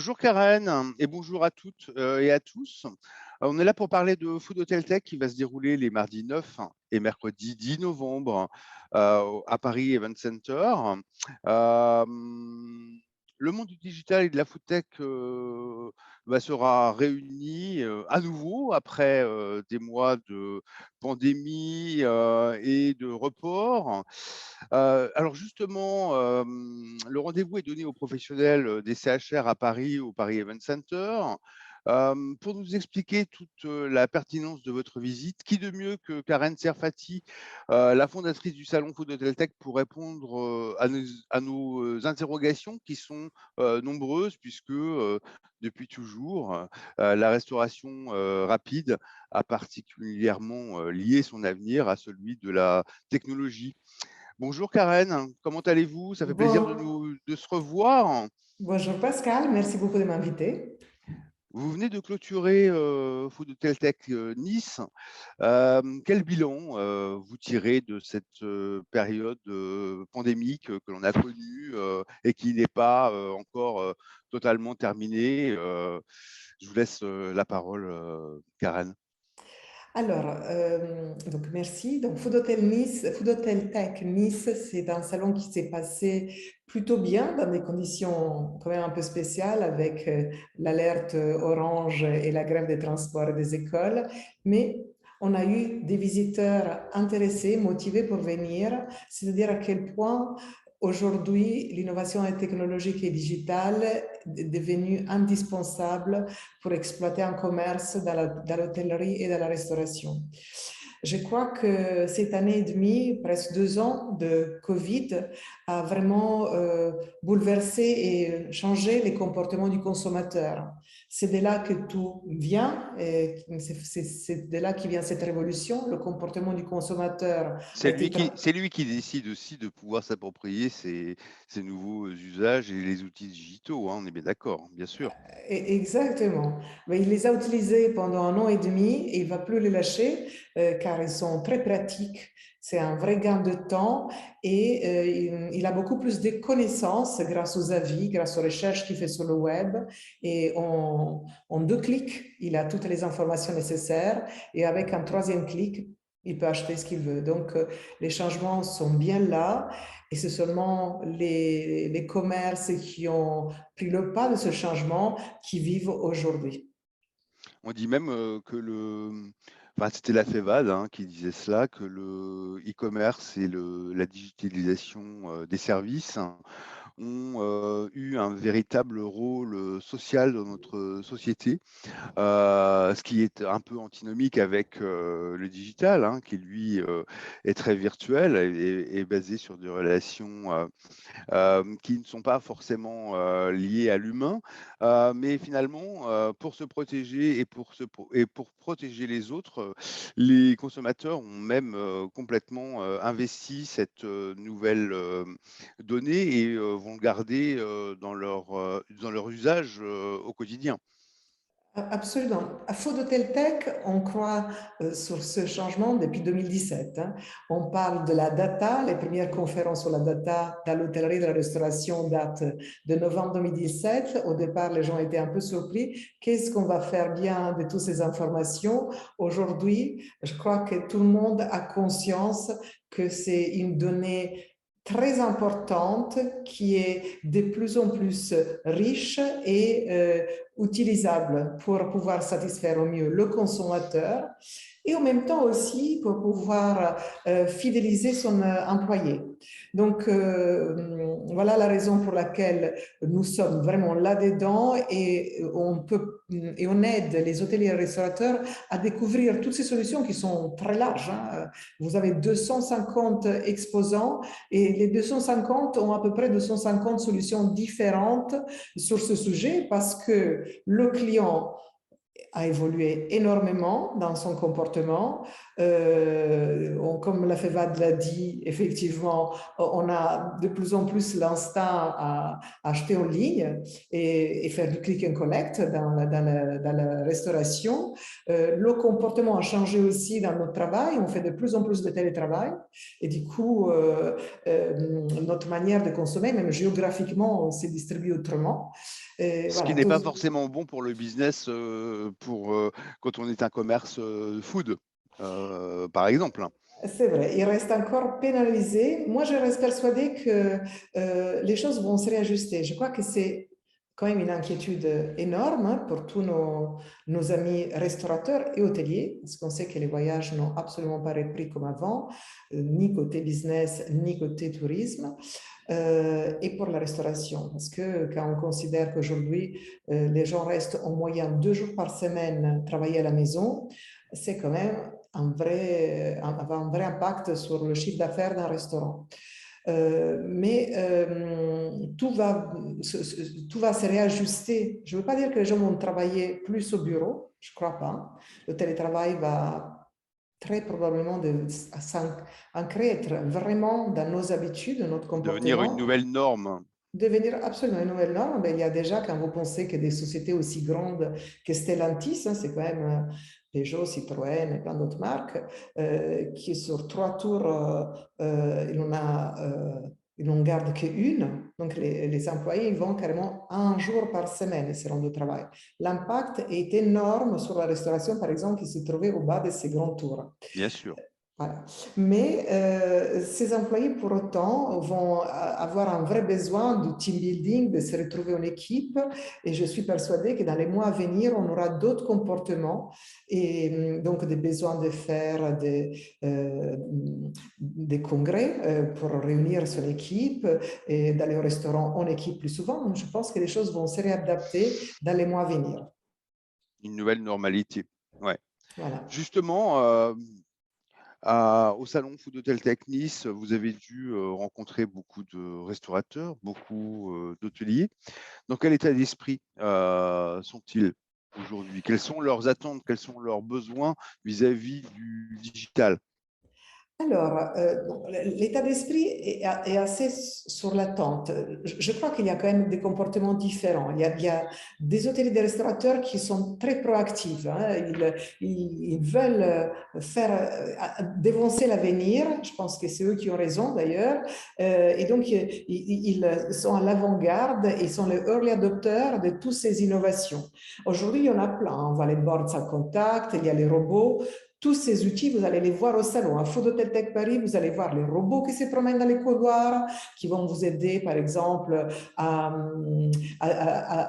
Bonjour Karen et bonjour à toutes et à tous. On est là pour parler de Food Hotel Tech qui va se dérouler les mardis 9 et mercredi 10 novembre à Paris Event Center. Euh, le monde du digital et de la food tech sera réuni à nouveau après des mois de pandémie et de report. Alors justement, le rendez-vous est donné aux professionnels des CHR à Paris, au Paris Event Center. Pour nous expliquer toute la pertinence de votre visite, qui de mieux que Karen Serfati, la fondatrice du salon Food Hotel Tech, pour répondre à nos interrogations qui sont nombreuses, puisque depuis toujours, la restauration rapide a particulièrement lié son avenir à celui de la technologie. Bonjour Karen, comment allez-vous? Ça fait plaisir Bon, de se revoir. bonjour Pascal, merci beaucoup de m'inviter. Vous venez de clôturer Food Hotel Tech Nice. Quel bilan vous tirez de cette période pandémique que l'on a connue et qui n'est pas encore totalement terminée? Je vous laisse la parole, Karen. Alors, donc merci. Donc Food Hotel Nice, Food Hotel Tech Nice, c'est un salon qui s'est passé plutôt bien dans des conditions quand même un peu spéciales avec l'alerte orange et la grève des transports et des écoles. Mais on a eu des visiteurs intéressés, motivés pour venir, c'est-à-dire à quel point aujourd'hui l'innovation technologique et digitale est devenue indispensable pour exploiter un commerce dans l'hôtellerie et dans la restauration. Je crois que cette année et demie, presque 2 ans de Covid, a vraiment bouleversé et changé les comportements du consommateur. C'est de là que tout vient, c'est de là qui vient cette révolution. Le comportement du consommateur a C'est été lui qui décide aussi de pouvoir s'approprier ces nouveaux usages et les outils digitaux, hein, on est bien d'accord, bien sûr. Exactement. Mais il les a utilisés pendant 1 an et demi et il ne va plus les lâcher car ils sont très pratiques. C'est un vrai gain de temps et il a beaucoup plus de connaissances grâce aux avis, grâce aux recherches qu'il fait sur le web. Et en 2 clics, il a toutes les informations nécessaires et avec un troisième clic, il peut acheter ce qu'il veut. Donc, les changements sont bien là et c'est seulement les commerces qui ont pris le pas de ce changement qui vivent aujourd'hui. On dit même enfin, c'était la FEVAD qui disait cela, que le e-commerce et la digitalisation des services ont eu un véritable rôle social dans notre société. Ce qui est un peu antinomique avec le digital, qui lui est très virtuel et basé sur des relations qui ne sont pas forcément liées à l'humain, mais finalement, pour se protéger et pour protéger les autres, les consommateurs ont même complètement investi cette nouvelle donnée et vont le garder dans leur usage au quotidien. Absolument. À Food Hotel Tech, on croit sur ce changement depuis 2017. On parle de la data. Les premières conférences sur la data dans l'hôtellerie et la restauration datent de novembre 2017. Au départ, les gens étaient un peu surpris. Qu'est-ce qu'on va faire bien de toutes ces informations? Aujourd'hui, je crois que tout le monde a conscience que c'est une donnée très importante qui est de plus en plus riche et utilisable pour pouvoir satisfaire au mieux le consommateur et en même temps aussi pour pouvoir fidéliser son employé. Donc, voilà la raison pour laquelle nous sommes vraiment là-dedans et on aide les hôteliers et restaurateurs à découvrir toutes ces solutions qui sont très larges. Vous avez 250 exposants et les 250 ont à peu près 250 solutions différentes sur ce sujet parce que le client a évolué énormément dans son comportement. Comme la FEVAD l'a dit, effectivement, on a de plus en plus l'instinct à acheter en ligne et faire du click and collect dans la restauration. Le comportement a changé aussi dans notre travail. On fait de plus en plus de télétravail et du coup, notre manière de consommer, même géographiquement, on s'est distribué autrement. Et Ce qui voilà, n'est pas forcément bon pour le business quand on est un commerce food, par exemple. c'est vrai, il reste encore pénalisé. Moi, je reste persuadée que les choses vont se réajuster. Je crois que c'est quand même une inquiétude énorme pour tous nos amis restaurateurs et hôteliers, parce qu'on sait que les voyages n'ont absolument pas repris comme avant, ni côté business, ni côté tourisme. Et pour la restauration, parce que quand on considère qu'aujourd'hui, les gens restent en moyenne 2 jours par semaine travailler à la maison, c'est quand même un vrai impact sur le chiffre d'affaires d'un restaurant. Mais tout va se réajuster. Je ne veux pas dire que les gens vont travailler plus au bureau, je ne crois pas. Le télétravail va très probablement être vraiment dans nos habitudes, dans notre Devenir une comportement, nouvelle norme. devenir absolument une nouvelle norme. Ben, il y a déjà, quand vous pensez que des sociétés aussi grandes que Stellantis, hein, c'est quand même Peugeot, Citroën et plein d'autres marques, qui sur 3 tours, il n'en garde qu'une. Donc, les employés ils vont carrément 1 jour par semaine, ils se rendent au travail. L'impact est énorme sur la restauration, par exemple, qui se trouvait au bas de ces grands tours. Bien sûr. Voilà. Mais ces employés, pour autant, vont avoir un vrai besoin de team building, de se retrouver en équipe. Et je suis persuadée que dans les mois à venir, on aura d'autres comportements et donc des besoins de faire des congrès pour réunir son équipe et d'aller au restaurant en équipe plus souvent. Donc, je pense que les choses vont se réadapter dans les mois à venir. Une nouvelle normalité. Ouais. Voilà. Justement, au salon Food Hotel Tech Nice, vous avez dû rencontrer beaucoup de restaurateurs, beaucoup d'hôteliers. Dans quel état d'esprit sont-ils aujourd'hui? Quelles sont leurs attentes? Quels sont leurs besoins vis-à-vis du digital? Alors, l'état d'esprit est assez sur l'attente. Je crois qu'il y a quand même des comportements différents. Il y a des hôteliers, des restaurateurs qui sont très proactifs. Hein. Ils veulent dévancer l'avenir. Je pense que c'est eux qui ont raison d'ailleurs. Et donc, ils sont à l'avant-garde et sont les early adopters de toutes ces innovations. Aujourd'hui, il y en a plein. On voit les boards à contact, il y a les robots. Tous ces outils, vous allez les voir au salon. À Food Hotel Tech Paris, vous allez voir les robots qui se promènent dans les couloirs, qui vont vous aider, par exemple, à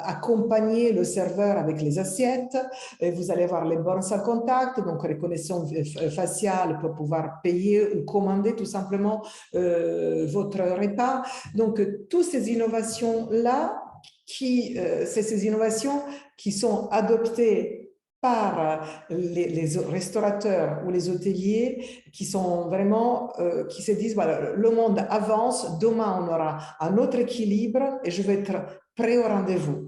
accompagner le serveur avec les assiettes. Et vous allez voir les bornes à contact, donc reconnaissance faciale pour pouvoir payer ou commander tout simplement votre repas. Donc, toutes ces innovations-là, c'est ces innovations qui sont adoptées par les restaurateurs ou les hôteliers qui sont vraiment, qui se disent, voilà, le monde avance, demain on aura un autre équilibre et je vais être prêt au rendez-vous.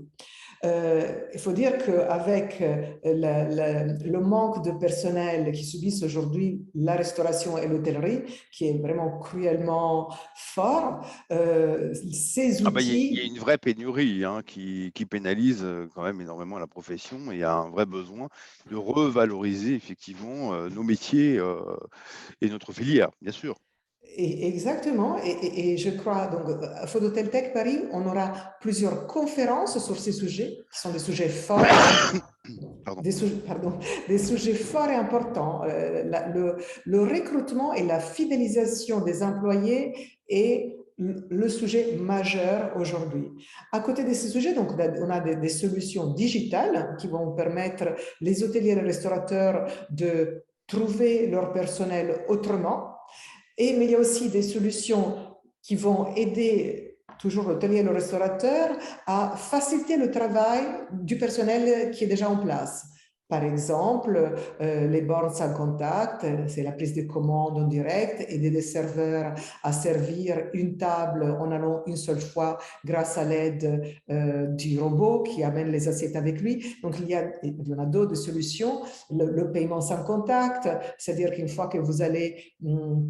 Il faut dire qu'avec le manque de personnel qui subissent aujourd'hui la restauration et l'hôtellerie, qui est vraiment cruellement fort, ces Ah bah, il y a outils... une vraie pénurie qui pénalise quand même énormément la profession. Et il y a un vrai besoin de revaloriser effectivement nos métiers et notre filière, bien sûr. Exactement, et je crois, donc, à Food Hotel Tech Paris, on aura plusieurs conférences sur ces sujets, qui sont des sujets forts, Pardon. des sujets forts et importants. Le recrutement et la fidélisation des employés est le sujet majeur aujourd'hui. À côté de ces sujets, donc, on a des solutions digitales qui vont permettre les hôteliers et les restaurateurs de trouver leur personnel autrement. Mais il y a aussi des solutions qui vont aider toujours l'hôtelier et le restaurateur à faciliter le travail du personnel qui est déjà en place. Par exemple, les bornes sans contact, c'est la prise de commande en direct, aider des serveurs à servir une table en allant une seule fois grâce à l'aide du robot qui amène les assiettes avec lui. Donc, il y en a d'autres solutions. Le paiement sans contact, c'est-à-dire qu'une fois que vous allez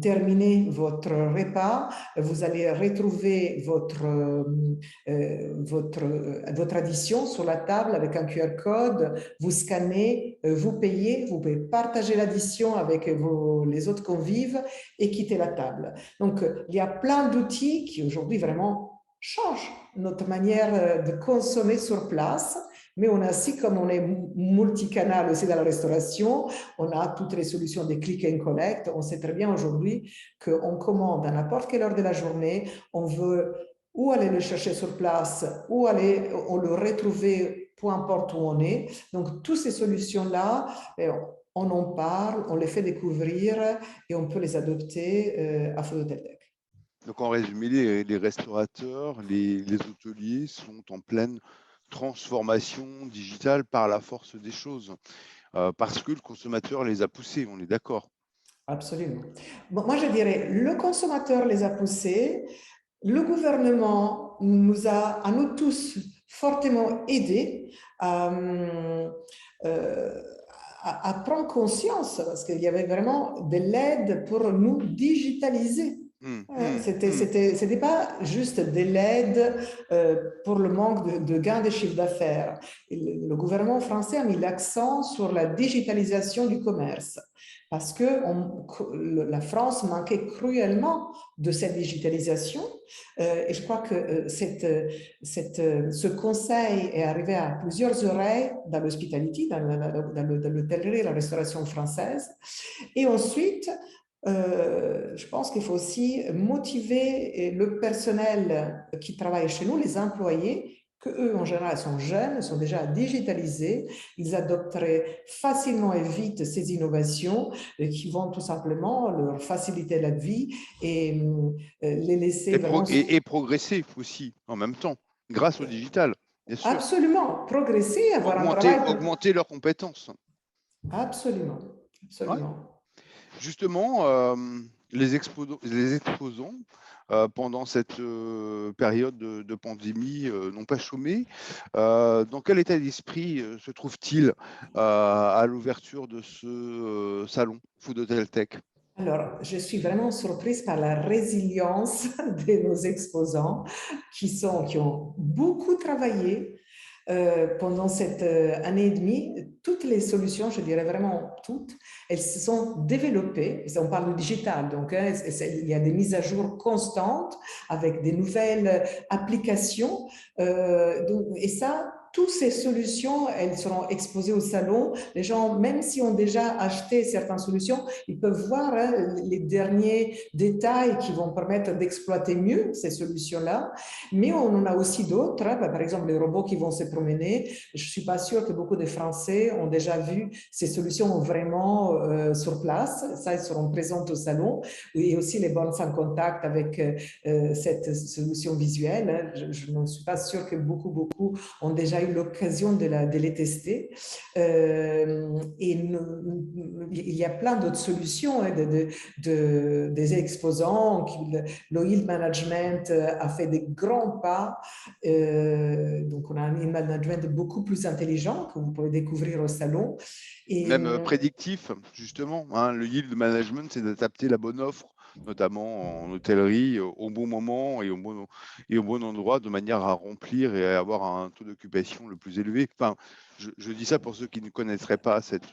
terminer votre repas, vous allez retrouver votre addition sur la table avec un QR code, vous scannez, vous payez, vous pouvez partager l'addition avec les autres convives et quitter la table. Donc, il y a plein d'outils qui aujourd'hui vraiment changent notre manière de consommer sur place. Mais on a aussi, comme on est multicanal aussi dans la restauration, on a toutes les solutions des click and collect. On sait très bien aujourd'hui qu'on commande à n'importe quelle heure de la journée, on veut ou aller le chercher sur place, ou aller on le retrouver, peu importe où on est. Donc, toutes ces solutions-là, on en parle, on les fait découvrir et on peut les adopter à Food Hotel Tech. Donc en résumé, les restaurateurs, les hôteliers sont en pleine transformation digitale par la force des choses, parce que le consommateur les a poussés, on est d'accord. Absolument. Bon, moi, je dirais, le consommateur les a poussés, le gouvernement nous a, à nous tous, fortement aidés euh, à prendre conscience, parce qu'il y avait vraiment de l'aide pour nous digitaliser. C'était pas juste de l'aide pour le manque de gains de chiffre d'affaires. Le gouvernement français a mis l'accent sur la digitalisation du commerce parce que la France manquait cruellement de cette digitalisation. Et je crois que ce conseil est arrivé à plusieurs oreilles dans l'hospitality, dans l'hôtellerie et la restauration française. Et ensuite, je pense qu'il faut aussi motiver le personnel qui travaille chez nous, les employés, que eux en général sont jeunes, sont déjà digitalisés, ils adopteraient facilement et vite ces innovations qui vont tout simplement leur faciliter la vie et les laisser vraiment... Et progresser aussi en même temps, grâce au digital, bien sûr. Absolument, progresser, avoir un travail... Augmenter leurs compétences. Absolument, absolument. Ouais. Justement, les exposants pendant cette période de pandémie n'ont pas chômé. Dans quel état d'esprit se trouve-t-il à l'ouverture de ce salon Food Hotel Tech? Alors, je suis vraiment surprise par la résilience de nos exposants qui ont beaucoup travaillé pendant cette année et demie. Toutes les solutions, je dirais vraiment toutes, elles se sont développées. On parle du digital, donc il y a des mises à jour constantes avec des nouvelles applications. Et ça, toutes ces solutions, elles seront exposées au salon. Les gens, même si ont déjà acheté certaines solutions, ils peuvent voir les derniers détails qui vont permettre d'exploiter mieux ces solutions-là. Mais on en a aussi d'autres, par exemple les robots qui vont se promener. Je ne suis pas sûre que beaucoup de Français ont déjà vu ces solutions vraiment sur place. Ça, elles seront présentes au salon. Et aussi les bornes sans contact avec cette solution visuelle. Je ne suis pas sûre que beaucoup ont déjà eu l'occasion de les tester. Il y a plein d'autres solutions des exposants. L'oil management a fait des grands pas. Donc, on a un management beaucoup plus intelligent que vous pouvez découvrir au salon. Et même prédictif, justement. Hein, le yield management, c'est d'adapter la bonne offre, notamment en hôtellerie, au bon moment et au bon endroit, de manière à remplir et à avoir un taux d'occupation le plus élevé. Enfin, je dis ça pour ceux qui ne connaîtraient pas cette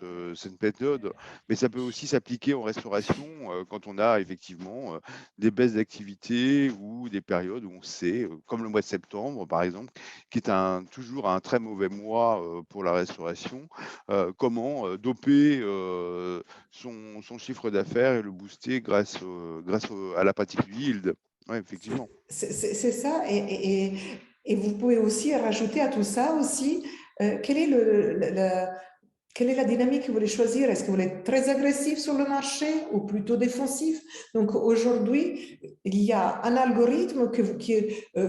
méthode, mais ça peut aussi s'appliquer en restauration quand on a effectivement des baisses d'activité ou des périodes où on sait, comme le mois de septembre par exemple, qui est toujours un très mauvais mois pour la restauration, comment doper son chiffre d'affaires et le booster grâce à la pratique du yield. Oui, effectivement. C'est ça. Et vous pouvez aussi rajouter à tout ça aussi quel est quelle est la dynamique que vous voulez choisir? Est-ce que vous voulez être très agressif sur le marché ou plutôt défensif? Donc aujourd'hui, il y a un algorithme que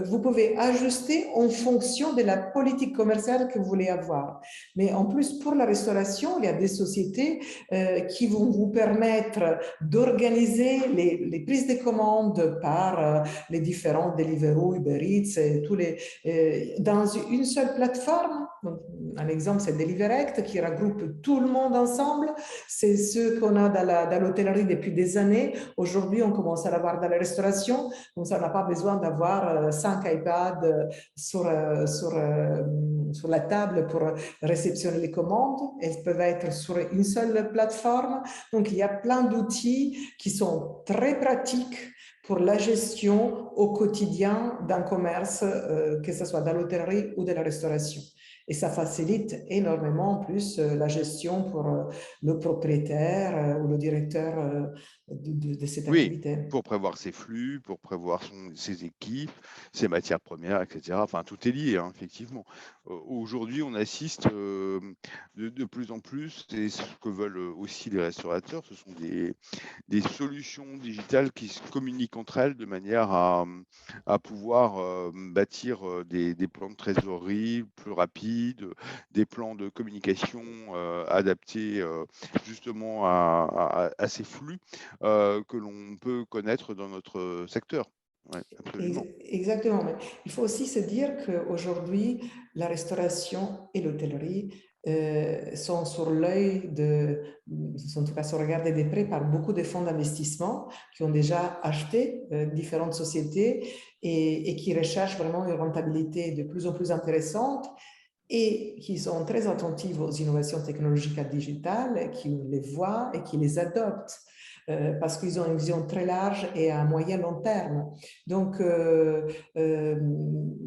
vous pouvez ajuster en fonction de la politique commerciale que vous voulez avoir. Mais en plus, pour la restauration, il y a des sociétés qui vont vous permettre d'organiser les prises de commandes par les différents Deliveroo, Uber Eats, et dans une seule plateforme. Donc, un exemple, c'est Deliverect qui regroupe tout le monde ensemble. C'est ce qu'on a dans l'hôtellerie depuis des années. Aujourd'hui, on commence à l'avoir dans la restauration. Donc, ça, on n'a pas besoin d'avoir 5 iPads sur la table pour réceptionner les commandes. Elles peuvent être sur une seule plateforme. Donc, il y a plein d'outils qui sont très pratiques pour la gestion au quotidien d'un commerce, que ce soit dans l'hôtellerie ou de la restauration. Et ça facilite énormément en plus la gestion pour le propriétaire ou le directeur de cette Oui, activité. pour prévoir ses flux, pour prévoir ses équipes, ses matières premières, etc. Enfin, tout est lié, hein, effectivement. Aujourd'hui, on assiste de plus en plus, et ce que veulent aussi les restaurateurs, ce sont des solutions digitales qui se communiquent entre elles de manière à pouvoir bâtir des plans de trésorerie plus rapides, des plans de communication adaptés justement à ces flux que l'on peut connaître dans notre secteur. Ouais, absolument. Exactement. Mais il faut aussi se dire qu'aujourd'hui, la restauration et l'hôtellerie sont sur l'œil sont en tout cas sont regardés de près par beaucoup de fonds d'investissement qui ont déjà acheté différentes sociétés et qui recherchent vraiment une rentabilité de plus en plus intéressante et qui sont très attentifs aux innovations technologiques et digitales, qui les voient et qui les adoptent. Parce qu'ils ont une vision très large et à moyen long terme. Donc,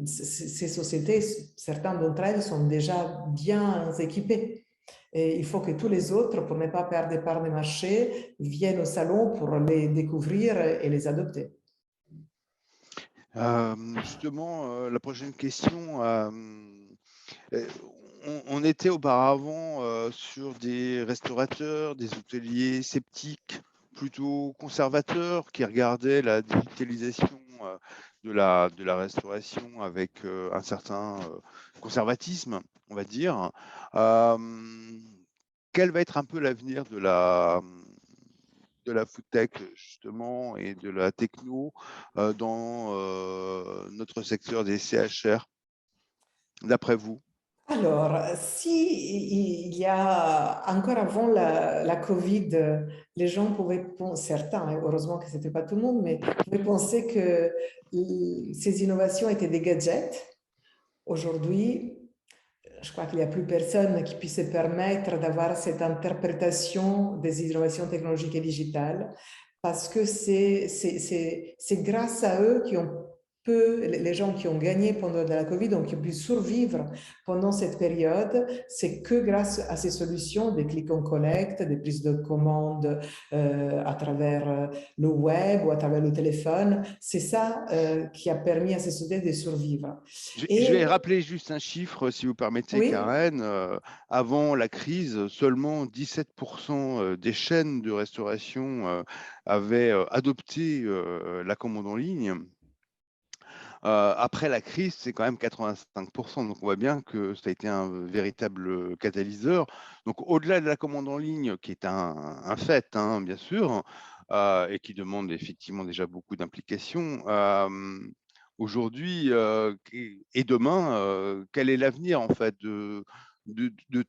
ces sociétés, certaines d'entre elles sont déjà bien équipées. Et il faut que tous les autres, pour ne pas perdre des parts de marché, viennent au salon pour les découvrir et les adopter. Justement, la prochaine question, on était auparavant sur des restaurateurs, des hôteliers sceptiques, plutôt conservateurs, qui regardaient la digitalisation de la restauration avec un certain conservatisme, on va dire. Quel va être un peu l'avenir de la food tech justement et de la techno dans notre secteur des CHR, d'après vous? Alors, si il y a encore avant la Covid, les gens pouvaient penser, certains, heureusement que ce n'était pas tout le monde, mais pouvaient penser que ces innovations étaient des gadgets. Aujourd'hui, je crois qu'il n'y a plus personne qui puisse se permettre d'avoir cette interprétation des innovations technologiques et digitales parce que c'est grâce à eux les gens qui ont gagné pendant la Covid, donc qui ont pu survivre pendant cette période, c'est que grâce à ces solutions des click and collect, des prises de commandes à travers le web ou à travers le téléphone. C'est ça qui a permis à ces sociétés de survivre. Je vais Et rappeler juste un chiffre, si vous permettez, oui, Karen. Avant la crise, seulement 17% des chaînes de restauration avaient adopté la commande en ligne. Après la crise, c'est quand même 85%. Donc, on voit bien que ça a été un véritable catalyseur. Donc, au-delà de la commande en ligne, qui est un fait, hein, bien sûr, et qui demande effectivement déjà beaucoup d'implications, aujourd'hui et demain, quel est l'avenir en fait de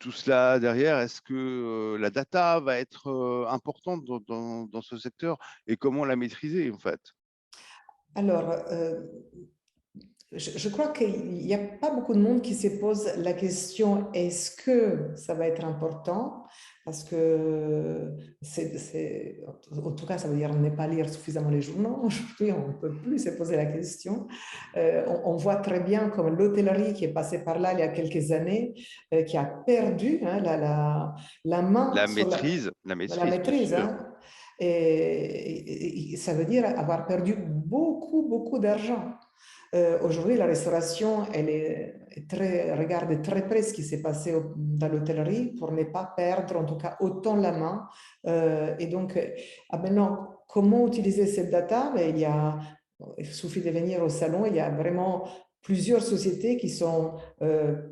tout cela derrière? Est-ce que la data va être importante dans ce secteur et comment la maîtriser en fait? alors, je crois qu'il n'y a pas beaucoup de monde qui se pose la question est-ce que ça va être important? Parce que en tout cas, ça veut dire ne pas lire suffisamment les journaux. Aujourd'hui, on ne peut plus se poser la question. On voit très bien comme l'hôtellerie qui est passée par là il y a quelques années, qui a perdu hein, la main sur La la maîtrise, maîtrise. bien sûr. Hein. Et ça veut dire avoir perdu beaucoup d'argent. Aujourd'hui, la restauration, regarde de très près ce qui s'est passé dans l'hôtellerie pour ne pas perdre, en tout cas, autant la main. Et donc, maintenant, comment utiliser cette data? Ben, il suffit de venir au salon, il y a vraiment plusieurs sociétés qui sont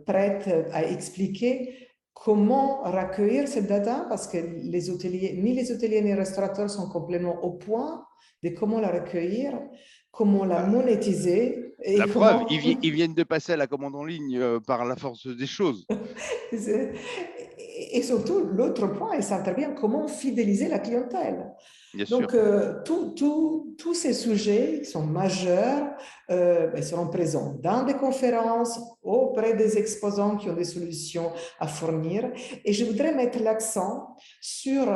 prêtes à expliquer comment recueillir cette data, parce que ni les hôteliers ni les restaurateurs sont complètement au point de comment la recueillir, comment la monétiser et La preuve, comment... ils viennent de passer à la commande en ligne par la force des choses. Et surtout, l'autre point, ils savent très bien comment fidéliser la clientèle. Bien sûr. Donc, tous ces sujets qui sont majeurs seront présents dans des conférences, auprès des exposants qui ont des solutions à fournir. Et je voudrais mettre l'accent sur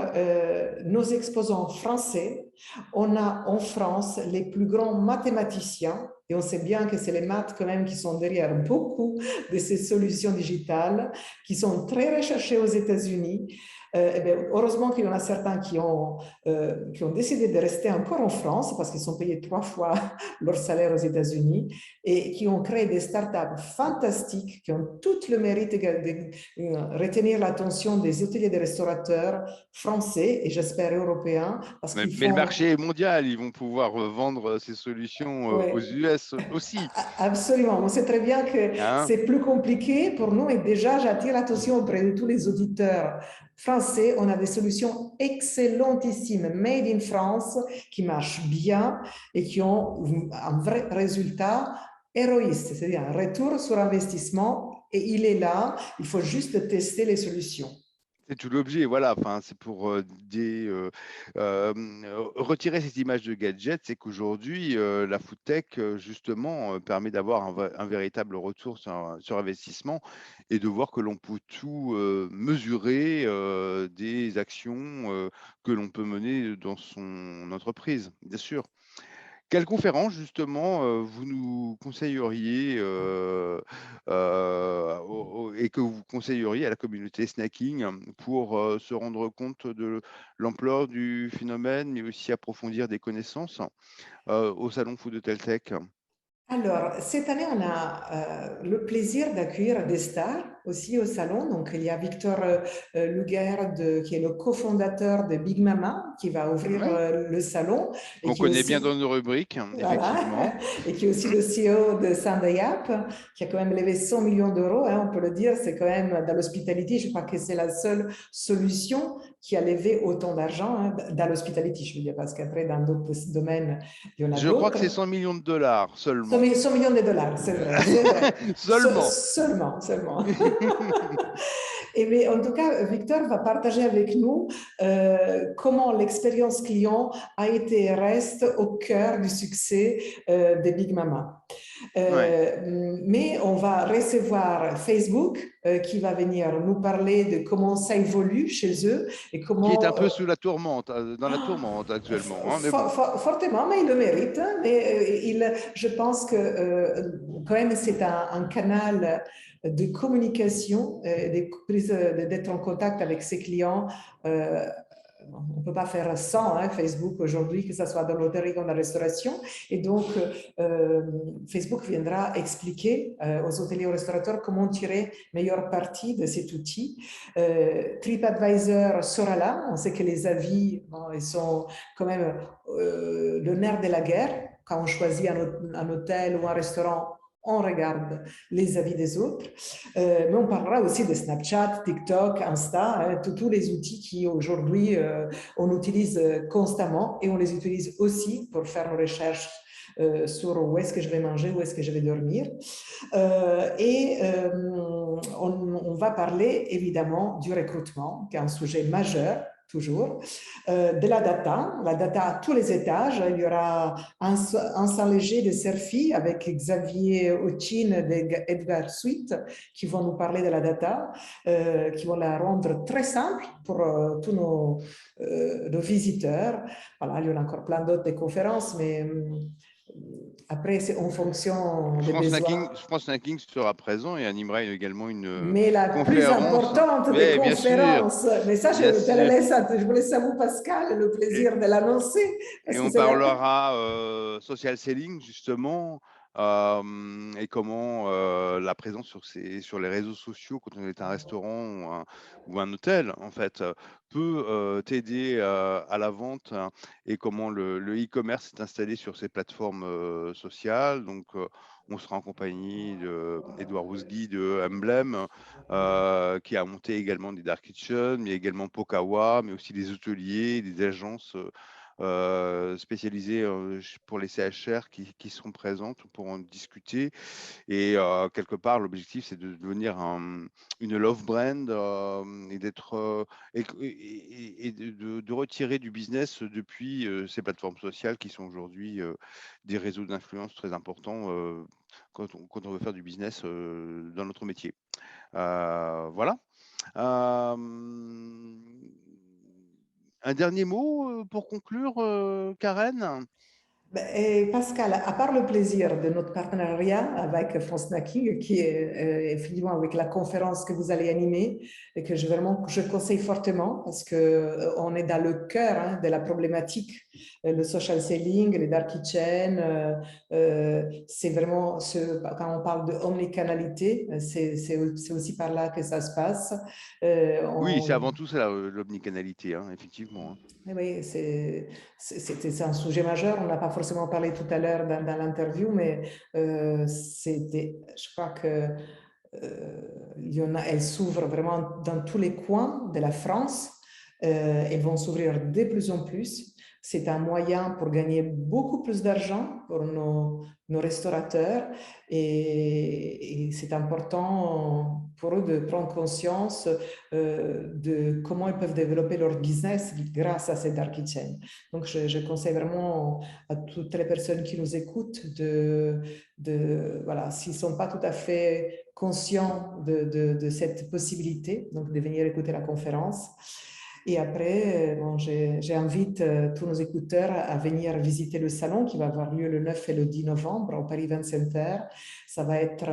nos exposants français. On a en France les plus grands mathématiciens, et on sait bien que c'est les maths quand même qui sont derrière beaucoup de ces solutions digitales, qui sont très recherchées aux États-Unis. Heureusement qu'il y en a certains qui ont décidé de rester encore en France parce qu'ils sont payés 3 fois leur salaire aux États-Unis et qui ont créé des startups fantastiques qui ont tout le mérite de retenir l'attention des hôteliers et des restaurateurs français et j'espère européens parce qu'ils Mais le font... marché est mondial, ils vont pouvoir vendre ces solutions aux Ouais, US aussi. absolument. On sait très bien que Hein. c'est plus compliqué pour nous et déjà j'attire l'attention auprès de tous les auditeurs français. On a des solutions excellentissimes, made in France, qui marchent bien et qui ont un vrai résultat héroïste, c'est-à-dire un retour sur investissement et il est là, il faut juste tester les solutions. C'est tout l'objet, voilà. Enfin, c'est pour retirer cette image de gadget, c'est qu'aujourd'hui, la food tech, justement, permet d'avoir un véritable retour sur investissement et de voir que l'on peut tout mesurer des actions que l'on peut mener dans son entreprise, bien sûr. Quelle conférence, justement, vous nous conseilleriez et que vous conseilleriez à la communauté snacking pour se rendre compte de l'ampleur du phénomène, mais aussi approfondir des connaissances au Salon Food Hotel Tech? Alors, cette année, on a le plaisir d'accueillir des stars aussi au salon. Donc, il y a Victor Luger, qui est le cofondateur de Big Mama, qui va ouvrir Oui, le salon et qu'on qui est connaît bien dans aussi, nos rubriques, voilà, effectivement. et qui est aussi le CEO de Sandayap, qui a quand même levé 100 millions d'euros, hein, on peut le dire. C'est quand même dans l'hospitality, je crois que c'est la seule solution qui a levé autant d'argent hein, dans l'hospitality, je veux dire, parce qu'après, dans d'autres domaines, il y en a Je crois que c'est d'autres. 100 millions de dollars 100 seulement. 100 millions de dollars, c'est vrai, c'est vrai. Seulement. Seulement. Et mais en tout cas, Victor va partager avec nous comment l'expérience client a été et reste au cœur du succès de Big Mama. Ouais. Mais on va recevoir Facebook qui va venir nous parler de comment ça évolue chez eux et Qui est un comment peu sous la tourmente, dans la tourmente actuellement, hein, mais bon. fortement, mais il le mérite. Hein, mais je pense que quand même c'est un canal de communication, d'être en contact avec ses clients. On ne peut pas faire sans hein, Facebook aujourd'hui, que ce soit dans l'hôtellerie ou dans la restauration. Et donc, Facebook viendra expliquer aux hôteliers et aux restaurateurs comment tirer meilleure partie de cet outil. TripAdvisor sera là. On sait que les avis, bon, ils sont quand même le nerf de la guerre. Quand on choisit un hôtel ou un restaurant, on regarde les avis des autres. Mais on parlera aussi de Snapchat, TikTok, Insta, hein, tous les outils qui aujourd'hui on utilise constamment et on les utilise aussi pour faire nos recherches sur où est-ce que je vais manger, où est-ce que je vais dormir. On va parler évidemment du recrutement, qui est un sujet majeur toujours, de la data à tous les étages. Il y aura un sang léger de Serfi avec Xavier Ochin et Edgar Sweet qui vont nous parler de la data, qui vont la rendre très simple pour tous nos visiteurs. Voilà, il y en a encore plein d'autres des conférences, mais Après, c'est en fonction des besoins. France Snacking sera présent et animera également une Mais la plus conférence. importante des Oui, conférences, mais ça, bien sûr. je vous laisse à vous, Pascal, le Et, plaisir de l'annoncer, et parce que on c'est la... parlera social selling, justement, et comment la présence sur les réseaux sociaux, quand on est un restaurant ou un hôtel, en fait, peut t'aider à la vente, hein, et comment le e-commerce est installé sur ces plateformes sociales. Donc, on sera en compagnie d'Edouard Rousgui de Emblem, qui a monté également des Dark Kitchen, mais également Pokawa, mais aussi des hôteliers, des agences spécialisées pour les CHR qui seront présentes pour en discuter. Et quelque part, l'objectif, c'est de devenir une love brand, et d'être et de retirer du business depuis ces plateformes sociales qui sont aujourd'hui des réseaux d'influence très importants quand on veut faire du business dans notre métier. Voilà. Euh, un dernier mot pour conclure, Karen? Ben, et Pascal, à part le plaisir de notre partenariat avec France Snacking, qui est effectivement avec la conférence que vous allez animer et que je conseille fortement parce que on est dans le cœur de la problématique, le social selling, les dark kitchen, c'est vraiment quand on parle de omnicanalité, c'est aussi par là que ça se passe. Oui, c'est On, avant tout ça, l'omnicanalité, hein, effectivement, hein. eh oui, c'est un sujet majeur. On n'a pas forcément parlé tout à l'heure dans l'interview, mais je crois que il y en a, elles s'ouvrent vraiment dans tous les coins de la France. Elles vont s'ouvrir de plus en plus. C'est un moyen pour gagner beaucoup plus d'argent pour nos restaurateurs et c'est important pour eux de prendre conscience de comment ils peuvent développer leur business grâce à ces dark kitchen. Donc, je conseille vraiment à toutes les personnes qui nous écoutent voilà, s'ils ne sont pas tout à fait conscients de cette possibilité, donc de venir écouter la conférence. Et après, bon, j'invite tous nos écouteurs à venir visiter le salon qui va avoir lieu le 9 et le 10 novembre au Paris Event Center. Ça va être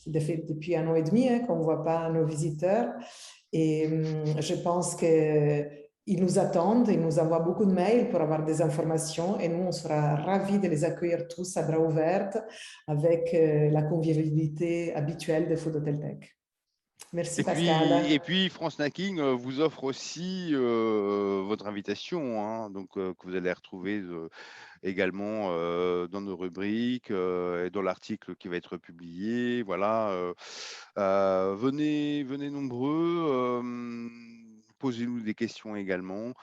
depuis 1 an et demi qu'on ne voit pas nos visiteurs. Et je pense qu'ils nous attendent, ils nous envoient beaucoup de mails pour avoir des informations et nous, on sera ravis de les accueillir tous à bras ouverts avec la convivialité habituelle de Food Hotel Tech. Merci Et Pascal. puis France Snacking vous offre aussi votre invitation, hein, donc que vous allez retrouver également dans nos rubriques et dans l'article qui va être publié. Voilà, venez nombreux. Posez-nous des questions également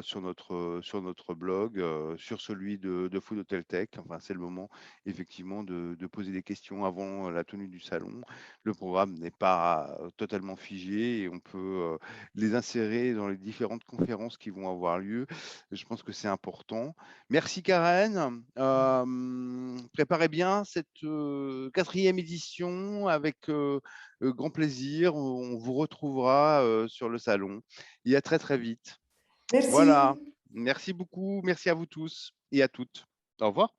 sur notre blog, sur celui de Food Hotel Tech. Enfin, c'est le moment effectivement de poser des questions avant la tenue du salon. Le programme n'est pas totalement figé et on peut les insérer dans les différentes conférences qui vont avoir lieu. Je pense que c'est important. Merci Karen. Préparez bien cette 4e édition avec grand plaisir. On vous retrouvera sur le salon. Et à très très vite. Voilà. Merci. Merci beaucoup. Merci à vous tous et à toutes. Au revoir.